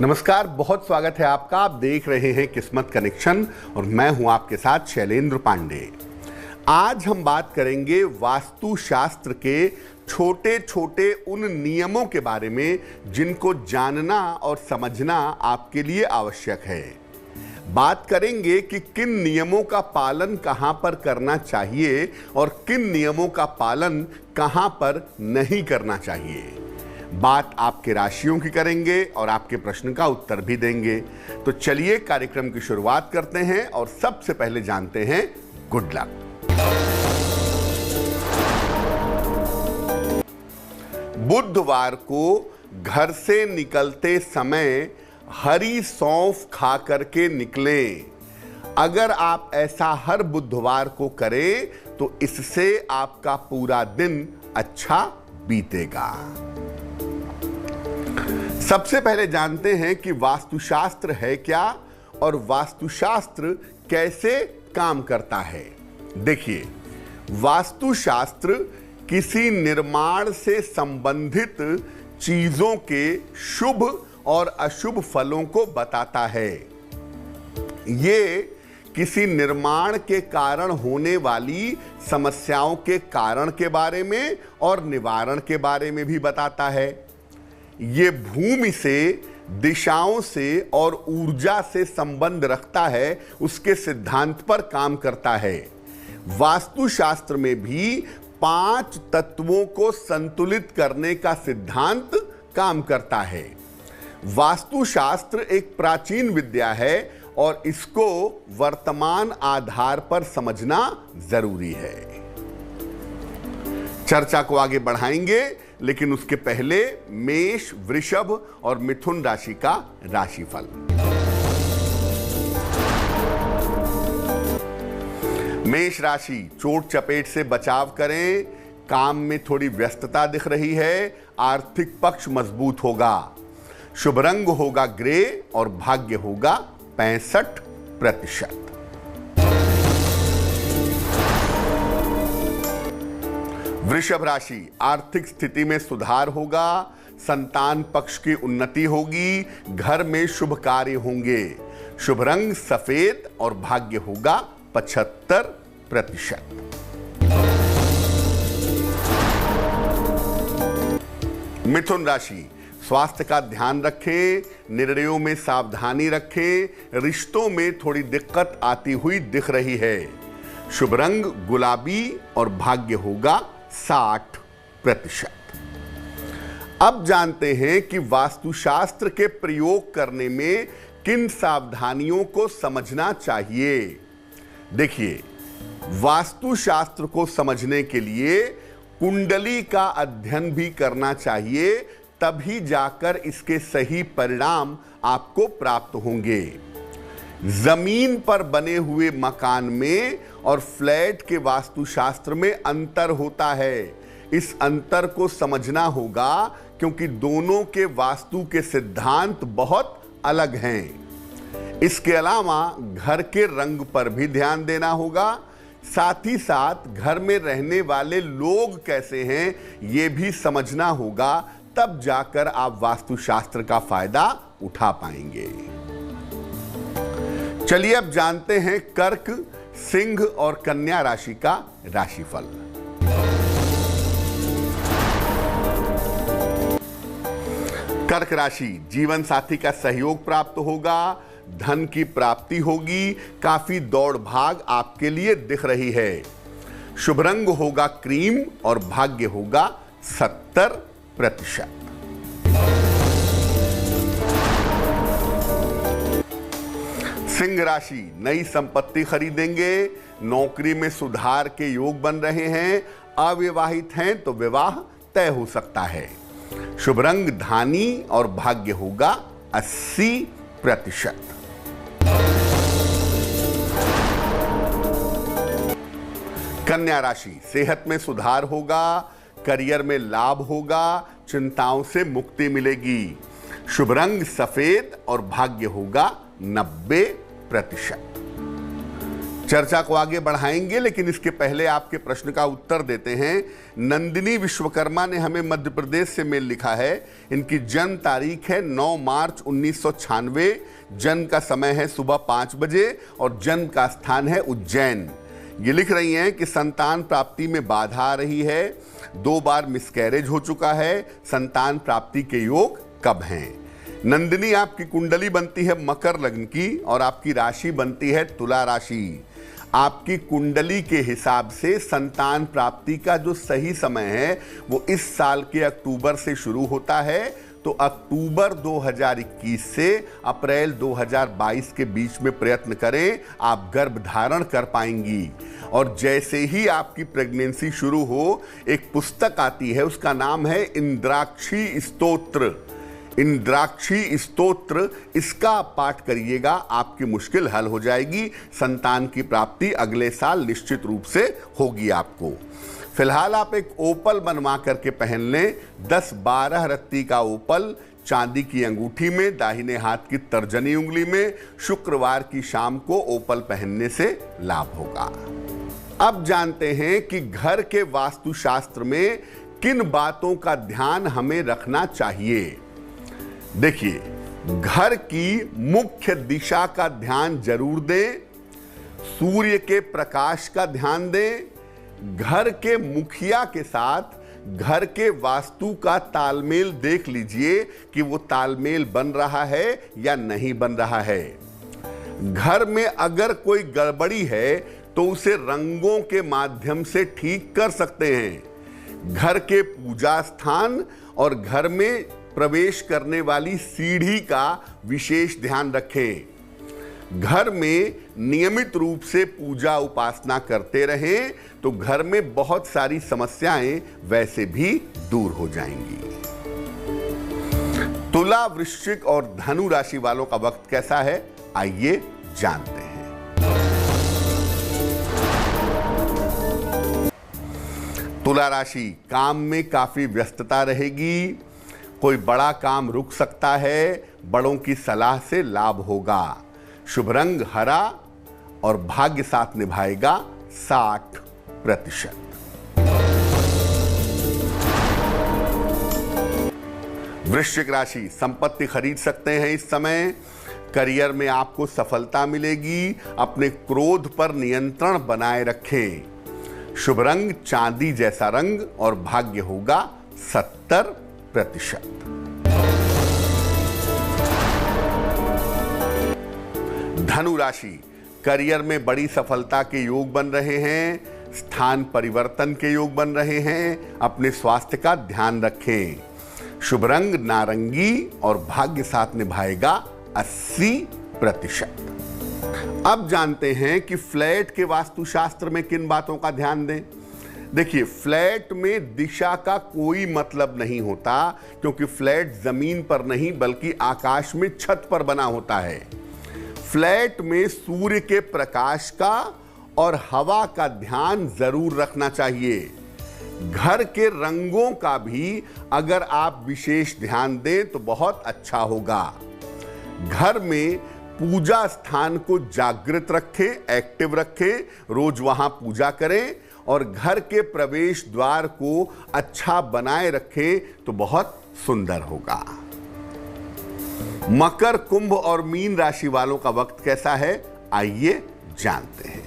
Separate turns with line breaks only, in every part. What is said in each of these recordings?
नमस्कार, बहुत स्वागत है आपका। आप देख रहे हैं किस्मत कनेक्शन और मैं हूं आपके साथ शैलेंद्र पांडे। आज हम बात करेंगे वास्तु शास्त्र के छोटे छोटे उन नियमों के बारे में जिनको जानना और समझना आपके लिए आवश्यक है। बात करेंगे कि किन नियमों का पालन कहां पर करना चाहिए और किन नियमों का पालन कहां पर नहीं करना चाहिए। बात आपके राशियों की करेंगे और आपके प्रश्न का उत्तर भी देंगे। तो चलिए कार्यक्रम की शुरुआत करते हैं और सबसे पहले जानते हैं गुड लक। बुधवार को घर से निकलते समय हरी सौंफ खा करके निकलें। अगर आप ऐसा हर बुधवार को करें तो इससे आपका पूरा दिन अच्छा बीतेगा। सबसे पहले जानते हैं कि वास्तुशास्त्र है क्या और वास्तुशास्त्र कैसे काम करता है। देखिए, वास्तुशास्त्र किसी निर्माण से संबंधित चीजों के शुभ और अशुभ फलों को बताता है। ये किसी निर्माण के कारण होने वाली समस्याओं के कारण के बारे में और निवारण के बारे में भी बताता है। ये भूमि से, दिशाओं से और ऊर्जा से संबंध रखता है, उसके सिद्धांत पर काम करता है। वास्तुशास्त्र में भी 5 तत्वों को संतुलित करने का सिद्धांत काम करता है। वास्तुशास्त्र एक प्राचीन विद्या है और इसको वर्तमान आधार पर समझना जरूरी है। चर्चा को आगे बढ़ाएंगे, लेकिन उसके पहले मेष, वृषभ और मिथुन राशि का राशिफल। मेष राशि, चोट चपेट से बचाव करें। काम में थोड़ी व्यस्तता दिख रही है। आर्थिक पक्ष मजबूत होगा। शुभ रंग होगा ग्रे और भाग्य होगा 65%। वृषभ राशि, आर्थिक स्थिति में सुधार होगा। संतान पक्ष की उन्नति होगी। घर में शुभ कार्य होंगे। शुभ रंग सफेद और भाग्य होगा 75%। मिथुन राशि, स्वास्थ्य का ध्यान रखें। निर्णयों में सावधानी रखें। रिश्तों में थोड़ी दिक्कत आती हुई दिख रही है। शुभ रंग गुलाबी और भाग्य होगा 60%। अब जानते हैं कि वास्तुशास्त्र के प्रयोग करने में किन सावधानियों को समझना चाहिए। देखिए, वास्तुशास्त्र को समझने के लिए कुंडली का अध्ययन भी करना चाहिए, तभी जाकर इसके सही परिणाम आपको प्राप्त होंगे। जमीन पर बने हुए मकान में और फ्लैट के वास्तुशास्त्र में अंतर होता है। इस अंतर को समझना होगा क्योंकि दोनों के वास्तु के सिद्धांत बहुत अलग हैं। इसके अलावा घर के रंग पर भी ध्यान देना होगा। साथ ही साथ घर में रहने वाले लोग कैसे हैं ये भी समझना होगा, तब जाकर आप वास्तुशास्त्र का फायदा उठा पाएंगे। चलिए अब जानते हैं कर्क, सिंह और कन्या राशि का राशिफल। कर्क राशि, जीवन साथी का सहयोग प्राप्त होगा। धन की प्राप्ति होगी। काफी दौड़ भाग आपके लिए दिख रही है। शुभ रंग होगा क्रीम और भाग्य होगा 70%। सिंह राशि, नई संपत्ति खरीदेंगे। नौकरी में सुधार के योग बन रहे हैं। अविवाहित हैं तो विवाह तय हो सकता है। शुभ रंग धानी और भाग्य होगा 80%। कन्या राशि, सेहत में सुधार होगा। करियर में लाभ होगा। चिंताओं से मुक्ति मिलेगी। शुभ रंग सफेद और भाग्य होगा 90%। चर्चा को आगे बढ़ाएंगे, लेकिन इसके पहले आपके प्रश्न का उत्तर देते हैं। नंदिनी विश्वकर्मा ने हमें मध्य प्रदेश से मेल लिखा है। इनकी जन्म तारीख है 9 मार्च 1996। जन्म का समय है सुबह 5 बजे और जन्म का स्थान है उज्जैन। ये लिख रही हैं कि संतान प्राप्ति में बाधा आ रही है, 2 बार मिसकैरेज हो चुका है, संतान प्राप्ति के योग कब हैं। नंदिनी, आपकी कुंडली बनती है मकर लग्न की और आपकी राशि बनती है तुला राशि। आपकी कुंडली के हिसाब से संतान प्राप्ति का जो सही समय है वो इस साल के अक्टूबर से शुरू होता है। तो अक्टूबर 2021 से अप्रैल 2022 के बीच में प्रयत्न करें, आप गर्भ धारण कर पाएंगी। और जैसे ही आपकी प्रेगनेंसी शुरू हो, एक पुस्तक आती है, उसका नाम है इंद्राक्षी स्तोत्र। इंद्राक्षी स्तोत्र, इसका आप पाठ करिएगा, आपकी मुश्किल हल हो जाएगी। संतान की प्राप्ति अगले साल निश्चित रूप से होगी आपको। फिलहाल आप एक ओपल बनवा करके पहन लें, 10-12 रत्ती का ओपल, चांदी की अंगूठी में, दाहिने हाथ की तर्जनी उंगली में। शुक्रवार की शाम को ओपल पहनने से लाभ होगा। अब जानते हैं कि घर के वास्तुशास्त्र में किन बातों का ध्यान हमें रखना चाहिए। देखिए, घर की मुख्य दिशा का ध्यान जरूर दें, सूर्य के प्रकाश का ध्यान दें, घर के मुखिया के साथ घर के वास्तु का तालमेल देख लीजिए कि वो तालमेल बन रहा है या नहीं बन रहा है। घर में अगर कोई गड़बड़ी है तो उसे रंगों के माध्यम से ठीक कर सकते हैं। घर के पूजा स्थान और घर में प्रवेश करने वाली सीढ़ी का विशेष ध्यान रखें। घर में नियमित रूप से पूजा उपासना करते रहें तो घर में बहुत सारी समस्याएं वैसे भी दूर हो जाएंगी। तुला, वृश्चिक और धनु राशि वालों का वक्त कैसा है, आइए जानते हैं। तुला राशि, काम में काफी व्यस्तता रहेगी, कोई बड़ा काम रुक सकता है, बड़ों की सलाह से लाभ होगा। शुभ रंग हरा और भाग्य साथ निभाएगा 60%। वृश्चिक राशि, संपत्ति खरीद सकते हैं इस समय। करियर में आपको सफलता मिलेगी, अपने क्रोध पर नियंत्रण बनाए रखें। शुभ रंग चांदी जैसा रंग और भाग्य होगा 70%। धनु राशि, करियर में बड़ी सफलता के योग बन रहे हैं, स्थान परिवर्तन के योग बन रहे हैं। अपने स्वास्थ्य का ध्यान रखें। शुभ रंग नारंगी और भाग्य साथ निभाएगा 80%। अब जानते हैं कि फ्लैट के वास्तुशास्त्र में किन बातों का ध्यान दें। देखिए, फ्लैट में दिशा का कोई मतलब नहीं होता, क्योंकि फ्लैट जमीन पर नहीं बल्कि आकाश में छत पर बना होता है। फ्लैट में सूर्य के प्रकाश का और हवा का ध्यान जरूर रखना चाहिए। घर के रंगों का भी अगर आप विशेष ध्यान दें तो बहुत अच्छा होगा। घर में पूजा स्थान को जागृत रखें, एक्टिव रखें, रोज वहां पूजा करें और घर के प्रवेश द्वार को अच्छा बनाए रखें तो बहुत सुंदर होगा। मकर, कुंभ और मीन राशि वालों का वक्त कैसा है, आइए जानते हैं।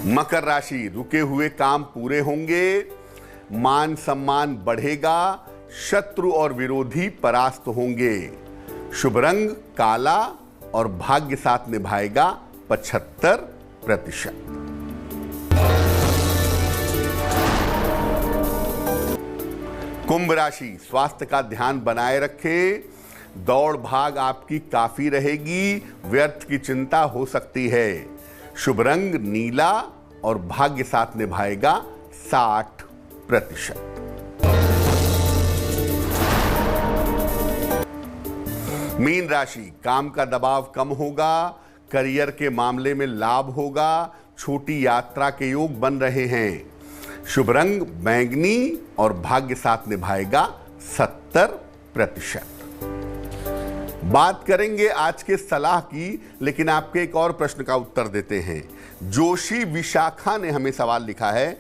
मकर राशि, रुके हुए काम पूरे होंगे, मान सम्मान बढ़ेगा, शत्रु और विरोधी परास्त होंगे। शुभ रंग काला और भाग्य साथ निभाएगा 75%। कुंभ राशि, स्वास्थ्य का ध्यान बनाए रखें, दौड़ भाग आपकी काफी रहेगी, व्यर्थ की चिंता हो सकती है। शुभ रंग नीला और भाग्य साथ निभाएगा 60%। मीन राशि, काम का दबाव कम होगा, करियर के मामले में लाभ होगा, छोटी यात्रा के योग बन रहे हैं। शुभ रंग बैंगनी और भाग्य साथ निभाएगा 70%। बात करेंगे आज के सलाह की, लेकिन आपके एक और प्रश्न का उत्तर देते हैं। जोशी विशाखा ने हमें सवाल लिखा है,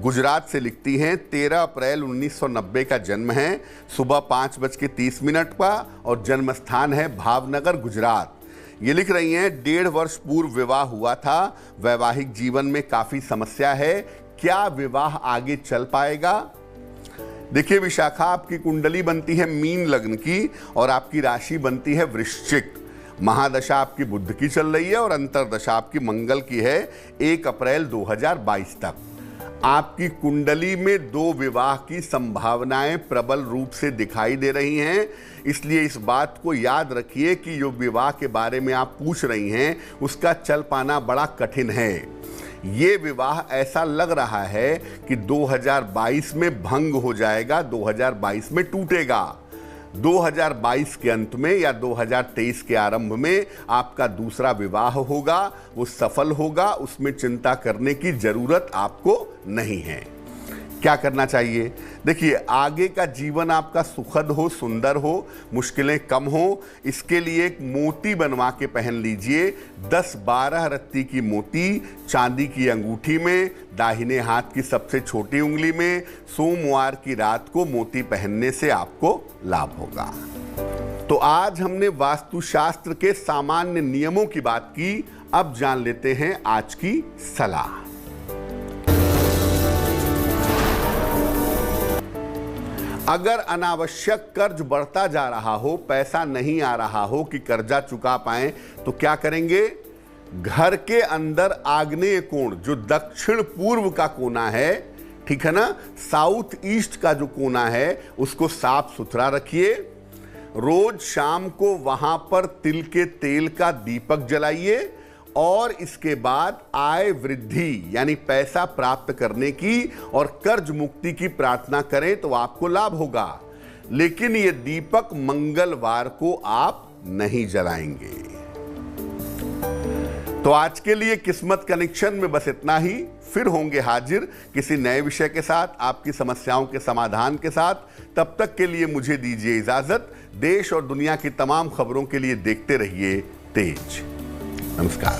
गुजरात से लिखती हैं, 13 अप्रैल 1990 का जन्म है, सुबह 5:30 का और जन्म स्थान है भावनगर, गुजरात। ये लिख रही हैं, 1.5 वर्ष पूर्व विवाह हुआ था, वैवाहिक जीवन में काफी समस्या है, क्या विवाह आगे चल पाएगा? देखिए विशाखा, आपकी कुंडली बनती है मीन लग्न की और आपकी राशि बनती है वृश्चिक। महादशा आपकी बुध की चल रही है और अंतरदशा आपकी मंगल की है 1 अप्रैल 2022 तक। आपकी कुंडली में 2 विवाह की संभावनाएं प्रबल रूप से दिखाई दे रही हैं, इसलिए इस बात को याद रखिए कि जो विवाह के बारे में आप पूछ रही हैं उसका चल पाना बड़ा कठिन है। ये विवाह ऐसा लग रहा है कि 2022 में भंग हो जाएगा, 2022 में टूटेगा। 2022 के अंत में या 2023 के आरंभ में आपका दूसरा विवाह होगा, वो सफल होगा, उसमें चिंता करने की जरूरत आपको नहीं है। क्या करना चाहिए? देखिए, आगे का जीवन आपका सुखद हो, सुंदर हो, मुश्किलें कम हो, इसके लिए एक मोती बनवा के पहन लीजिए। 10-12 रत्ती की मोती चांदी की अंगूठी में, दाहिने हाथ की सबसे छोटी उंगली में, सोमवार की रात को मोती पहनने से आपको लाभ होगा। तो आज हमने वास्तुशास्त्र के सामान्य नियमों की बात की, अब जान लेते हैं आज की सलाह। अगर अनावश्यक कर्ज बढ़ता जा रहा हो, पैसा नहीं आ रहा हो कि कर्जा चुका पाएं, तो क्या करेंगे? घर के अंदर आग्नेय कोण, जो दक्षिण पूर्व का कोना है, ठीक है ना, साउथ ईस्ट का जो कोना है, उसको साफ सुथरा रखिए। रोज शाम को वहां पर तिल के तेल का दीपक जलाइए और इसके बाद आय वृद्धि यानी पैसा प्राप्त करने की और कर्ज मुक्ति की प्रार्थना करें तो आपको लाभ होगा। लेकिन ये दीपक मंगलवार को आप नहीं जलाएंगे। तो आज के लिए किस्मत कनेक्शन में बस इतना ही। फिर होंगे हाजिर किसी नए विषय के साथ, आपकी समस्याओं के समाधान के साथ। तब तक के लिए मुझे दीजिए इजाजत। देश और दुनिया की तमाम खबरों के लिए देखते रहिए तेज। नमस्कार।